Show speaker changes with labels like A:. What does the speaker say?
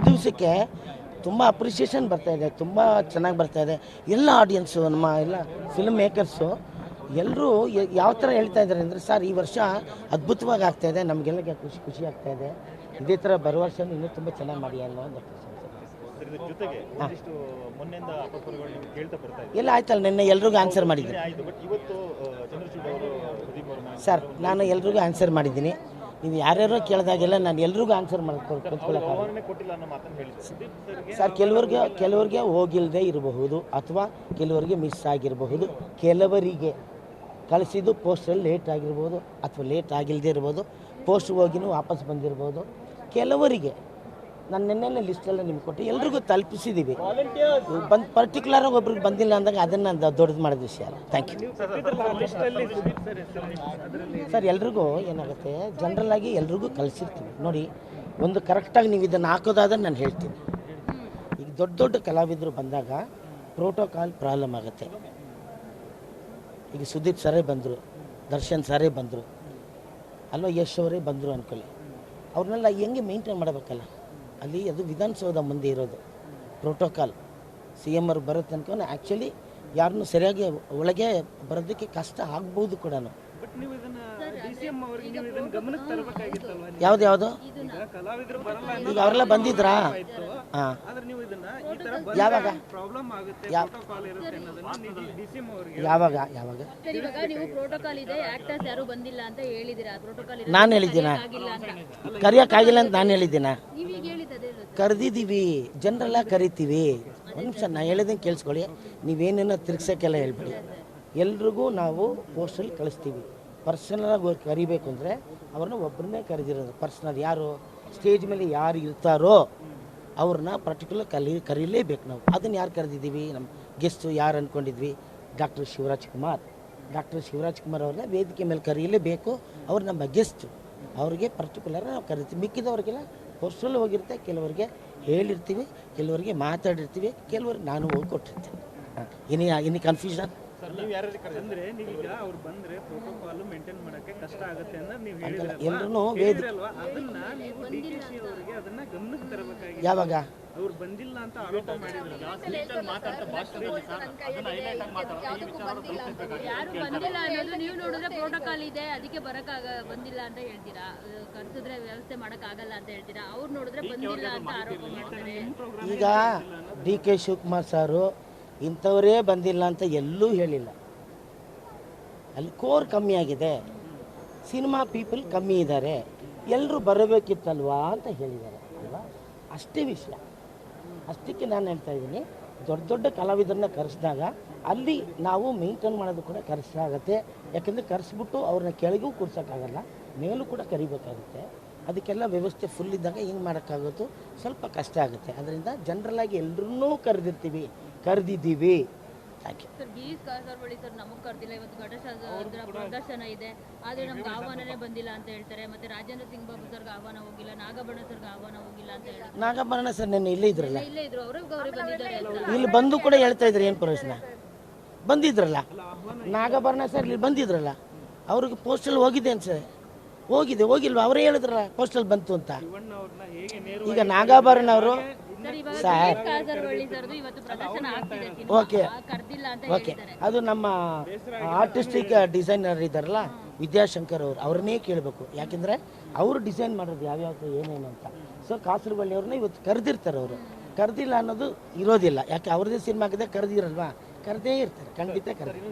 A: ದಿವಸಕ್ಕೆ ತುಂಬ ಅಪ್ರಿಷಿಯೇಷನ್ ಬರ್ತಾಯಿದೆ, ತುಂಬ ಚೆನ್ನಾಗಿ ಬರ್ತಾಯಿದೆ. ಎಲ್ಲ ಆಡಿಯನ್ಸು, ನಮ್ಮ ಎಲ್ಲ ಫಿಲ್ಮ್ ಮೇಕರ್ಸು ಎಲ್ಲರೂ ಯಾವ ಥರ ಹೇಳ್ತಾ ಇದ್ದಾರೆ ಅಂದರೆ, ಸರ್ ಈ ವರ್ಷ ಅದ್ಭುತವಾಗಿ ಆಗ್ತಾಯಿದೆ, ನಮಗೆಲ್ಲ ಖುಷಿ ಆಗ್ತಾಯಿದೆ, ಇದೇ ಥರ ಬರುವ ವರ್ಷ ಇನ್ನೂ ತುಂಬ ಚೆನ್ನಾಗಿ ಮಾಡಿ ಅನ್ನೋ ಒಂದು ಎಲ್ಲ ಆಯ್ತಲ್ಲ. ನಿನ್ನೆ ಎಲ್ರಿಗೂ ಆನ್ಸರ್ ಮಾಡಿದ್ದೀನಿ ಸರ್, ನಾನು ಎಲ್ರಿಗೂ ಆನ್ಸರ್ ಮಾಡಿದ್ದೀನಿ. ನೀವು ಯಾರ್ಯಾರೋ ಕೇಳಿದಾಗೆಲ್ಲ ನಾನು ಎಲ್ರಿಗೂ ಆನ್ಸರ್ ಸರ್, ಕೆಲವ್ರಿಗೆ ಹೋಗಿಲ್ಲದೆ ಇರಬಹುದು, ಅಥವಾ ಕೆಲವರಿಗೆ ಮಿಸ್ ಆಗಿರಬಹುದು, ಕೆಲವರಿಗೆ ಕಳಿಸಿದ್ದು ಪೋಸ್ಟಲ್ಲಿ ಲೇಟ್ ಆಗಿರ್ಬೋದು, ಅಥವಾ ಲೇಟ್ ಆಗಿಲ್ಲದೆ ಇರ್ಬೋದು, ಪೋಸ್ಟ್ ಹೋಗಿನೂ ವಾಪಸ್ ಬಂದಿರ್ಬೋದು. ಕೆಲವರಿಗೆ ನಾನು ನಿನ್ನೆ ಲಿಸ್ಟೆಲ್ಲ ನಿಮ್ಗೆ ಕೊಟ್ಟು ಎಲ್ರಿಗೂ ತಲುಪಿಸಿದ್ದೀವಿ. ಪರ್ಟಿಕ್ಯುಲರಾಗಿ ಒಬ್ರಿಗೆ ಬಂದಿಲ್ಲ ಅಂದಾಗ ಅದನ್ನು ದೊಡ್ಡದು ಮಾಡಿದ ವಿಷಯ. Thank you sir. ಎಲ್ರಿಗೂ ಏನಾಗುತ್ತೆ, ಜನರಲ್ಲಾಗಿ ಎಲ್ರಿಗೂ ಕಳಿಸಿರ್ತೀವಿ ನೋಡಿ. ಒಂದು ಕರೆಕ್ಟಾಗಿ ನೀವು ಇದನ್ನು ಹಾಕೋದಾದ್ರೆ ನಾನು ಹೇಳ್ತೀನಿ, ಈಗ ದೊಡ್ಡ ಕಲಾವಿದರು ಬಂದಾಗ ಪ್ರೋಟೋಕಾಲ್ ಪ್ರಾಬ್ಲಮ್ ಆಗುತ್ತೆ. ಈಗ ಸುದೀಪ್ ಸರೇ ಬಂದರು, ದರ್ಶನ್ ಸರೇ ಬಂದರು ಅಲ್ವಾ, ಯಶ್ ಅವರೇ ಬಂದರು ಅಂದ್ಕೊಳ್ಳಿ, ಅವ್ರನ್ನೆಲ್ಲ ಹೆಂಗೆ ಮೇಂಟೈನ್ ಮಾಡಬೇಕಲ್ಲ. ಅಲ್ಲಿ ಅದು ವಿಧಾನಸೌಧ ಮುಂದೆ ಇರೋದು ಪ್ರೋಟೋಕಾಲ್. ಸಿ ಎಮ್ ಅವ್ರು ಬರೋ ತನಕ ಆ್ಯಕ್ಚುಲಿ ಯಾರನ್ನೂ ಸರಿಯಾಗಿ ಒಳಗೆ ಬರೋದಕ್ಕೆ ಕಷ್ಟ ಆಗ್ಬೋದು ಕೂಡ. ಯಾವ್ದು ಈಗ ಅವರೆಲ್ಲ ಬಂದಿದ್ರಾ? ಹಾಂ, ಯಾವಾಗ ನಾನು ಹೇಳಿದ್ದೀನ? ಕರೆಯೋಕ್ಕಾಗಿಲ್ಲ ಅಂತ ನಾನು ಹೇಳಿದ್ದೀನ? ಕರೆದಿದ್ದೀವಿ, ಜನರೆಲ್ಲ ಕರಿತೀವಿ. ಒಂದು ನಿಮಿಷ ನಾನು ಹೇಳಿದಂಗೆ ಕೇಳಿಸ್ಕೊಳ್ಳಿ, ನೀವೇನೇನೋ ತಿರ್ಗ್ಸೋಕ್ಕೆಲ್ಲ ಹೇಳ್ಬಿಡಿ. ಎಲ್ರಿಗೂ ನಾವು ಪೋಸ್ಟಲ್ಲಿ ಕಳಿಸ್ತೀವಿ. ಪರ್ಸನಲಾಗಿ ಕರಿಬೇಕು ಅಂದರೆ ಅವ್ರನ್ನ ಒಬ್ಬರನ್ನೇ ಕರೆದಿರೋದು. ಪರ್ಸನಲ್ ಯಾರು ಸ್ಟೇಜ್ ಮೇಲೆ ಯಾರು ಇರ್ತಾರೋ ಅವ್ರನ್ನ ಪರ್ಟಿಕ್ಯುಲರ್ ಕರೀಲೇಬೇಕು ನಾವು. ಅದನ್ನು ಯಾರು ಕರೆದಿದ್ದೀವಿ? ನಮ್ಮ ಗೆಸ್ಟು ಯಾರು ಅಂದ್ಕೊಂಡಿದ್ವಿ? ಡಾಕ್ಟರ್ ಶಿವರಾಜ್ ಕುಮಾರ್ ಅವ್ರನ್ನ ವೇದಿಕೆ ಮೇಲೆ ಕರೀಲೇಬೇಕು. ಅವ್ರು ನಮ್ಮ ಗೆಸ್ಟು, ಅವ್ರಿಗೆ ಪರ್ಟಿಕ್ಯುಲರ್ ನಾವು ಕರಿತೀವಿ. ಮಿಕ್ಕಿದವ್ರಿಗೆಲ್ಲ ಪೋಸ್ಟಲ್ಲಿ ಹೋಗಿರುತ್ತೆ, ಕೆಲವರಿಗೆ ಹೇಳಿರ್ತೀವಿ, ಕೆಲವರಿಗೆ ಮಾತಾಡಿರ್ತೀವಿ, ಕೆಲವ್ರಿಗೆ ನಾನು ಹೋಗಿ ಕೊಟ್ಟಿರ್ತೀನಿ. ಇನ್ನು ಕನ್ಫ್ಯೂಷನ್ ಎಲ್ಲರೂ ಯಾವಾಗ
B: ನೀವು ನೋಡಿದ್ರೆ ಪ್ರೋಟೋಕಾಲ್ ಇದೆ ಅದಕ್ಕೆ ಬಂದಿಲ್ಲ ಅಂತ ಹೇಳ್ತೀರಾ, ಕರ್ಸಿದ್ರೆ ವ್ಯವಸ್ಥೆ ಮಾಡಕ್ಕಾಗಲ್ಲ ಅಂತ ಹೇಳ್ತೀರಾ, ಅವ್ರು ನೋಡಿದ್ರೆ ಬಂದಿಲ್ಲ ಅಂತ ಆರೋಪ ಮಾಡ್ತಾರೆ.
A: ಈಗ ಡಿ ಕೆ ಶಿವಕುಮಾರ್ ಸಾರು ಇಂಥವರೇ ಬಂದಿಲ್ಲ ಅಂತ ಎಲ್ಲೂ ಹೇಳಿಲ್ಲ. ಅಲ್ಲಿ ಕೋರ್ ಕಮ್ಮಿ ಆಗಿದೆ, ಸಿನಿಮಾ ಪೀಪಲ್ ಕಮ್ಮಿ ಇದ್ದಾರೆ, ಎಲ್ಲರೂ ಬರಬೇಕಿತ್ತಲ್ವಾ ಅಂತ ಹೇಳಿದ್ದಾರೆ ಅಲ್ವಾ, ಅಷ್ಟೇ ವಿಷಯ. ಅಷ್ಟಕ್ಕೆ ನಾನು ಹೇಳ್ತಾ ಇದ್ದೀನಿ, ದೊಡ್ಡ ಕಲಾವಿದರನ್ನ ಕರೆಸಿದಾಗ ಅಲ್ಲಿ ನಾವು ಮೇಂಟೈನ್ ಮಾಡೋದು ಕೂಡ ಕಷ್ಟ ಆಗುತ್ತೆ. ಯಾಕೆಂದರೆ ಕರೆಸ್ಬಿಟ್ಟು ಅವ್ರನ್ನ ಕೆಳಗೂ ಕೂರ್ಸೋಕ್ಕಾಗಲ್ಲ, ಮೇಲೂ ಕೂಡ ಕರಿಬೇಕಾಗುತ್ತೆ. ಅದಕ್ಕೆಲ್ಲ ವ್ಯವಸ್ಥೆ ಫುಲ್ ಇದ್ದಾಗ ಹಿಂಗೆ ಮಾಡೋಕ್ಕಾಗೋದು ಸ್ವಲ್ಪ ಕಷ್ಟ ಆಗುತ್ತೆ. ಅದರಿಂದ ಜನರಲ್ಲಾಗಿ ಎಲ್ಲರೂ ಕರೆದಿದ್ದೀವಿ.
B: ಸರ್, ಗಿರೀಶ್ ಕಾಸರವಳ್ಳಿ ಸರ್ ನಮಗೆ ಕರೆದಿಲ್ಲ, ಇವತ್ತು ಘಟಶಾಸ್ತ್ರ ಪ್ರದರ್ಶನ ಇದೆ, ಆದರೆ ನಮ್ಗೆ ಆಹ್ವಾನನೇ ಬಂದಿಲ್ಲ ಅಂತ ಹೇಳ್ತಾರೆ. ಮತ್ತೆ ರಾಜೇಂದ್ರ ಸಿಂಗ್ ಬಾಬು ಸರ್ಗೆ ಆಹ್ವಾನ ಹೋಗಿಲ್ಲ, ನಾಗಭರಣ ಸರ್ಗೆ ಆಹ್ವಾನ ಹೋಗಿಲ್ಲ ಅಂತ ಹೇಳ್ತಾರೆ.
A: ನಾಗಭರಣ ಸರ್ ನೆನ್ನೆ ಇಲ್ಲೇ ಇದ್ರಲ್ಲ,
B: ಇಲ್ಲೇ ಇದ್ರು, ಅವರೇ ಬಂದಿದ್ದಾರೆ.
A: ಇಲ್ಲಿ ಬಂದು ಕೂಡ ಹೇಳ್ತಾ ಇದ್ರು, ಏನು ಪ್ರಯೋಜನ? ಬಂದಿದ್ರಲ್ಲ ನಾಗಭರಣ ಸರ್, ಇಲ್ಲಿ ಬಂದಿದ್ರಲ್ಲ, ಅವ್ರಿಗೆ ಪೋಸ್ಟಲ್ ಹೋಗಿದೆ ಅನ್ಸೆ, ಹೋಗಿಲ್ವಾ? ಅವರೇ ಹೇಳಿದ್ರಲ್ಲ ಪೋಸ್ಟಲ್ ಬಂತು ಅಂತ. ಈಗ ನಾಗಭರಣ ಅವರು ಓಕೆ, ಅದು ನಮ್ಮ ಆರ್ಟಿಸ್ಟಿಕ್ ಡಿಸೈನರ್ ಇದ್ದಾರಲ್ಲ ವಿದ್ಯಾಶಂಕರ್ ಅವ್ರನ್ನೇ ಕೇಳಬೇಕು. ಯಾಕೆಂದರೆ ಅವರು ಡಿಸೈನ್ ಮಾಡೋದು ಯಾವ್ಯಾವ ಏನೇನು ಅಂತ. ಸೊ ಕಾಸರವಳ್ಳಿ ಅವ್ರನ್ನ ಇವತ್ತು ಕರೆದಿರ್ತಾರೆ. ಅವರು ಕರೆದಿಲ್ಲ ಅನ್ನೋದು ಇರೋದಿಲ್ಲ. ಯಾಕೆ ಅವ್ರದ್ದೇ ಸಿನಿಮಾ ಆಗಿದೆ, ಕರೆದಿರಲ್ವಾ? ಕರೆದೇ ಇರ್ತಾರೆ, ಖಂಡಿತ ಕರೆದಿ.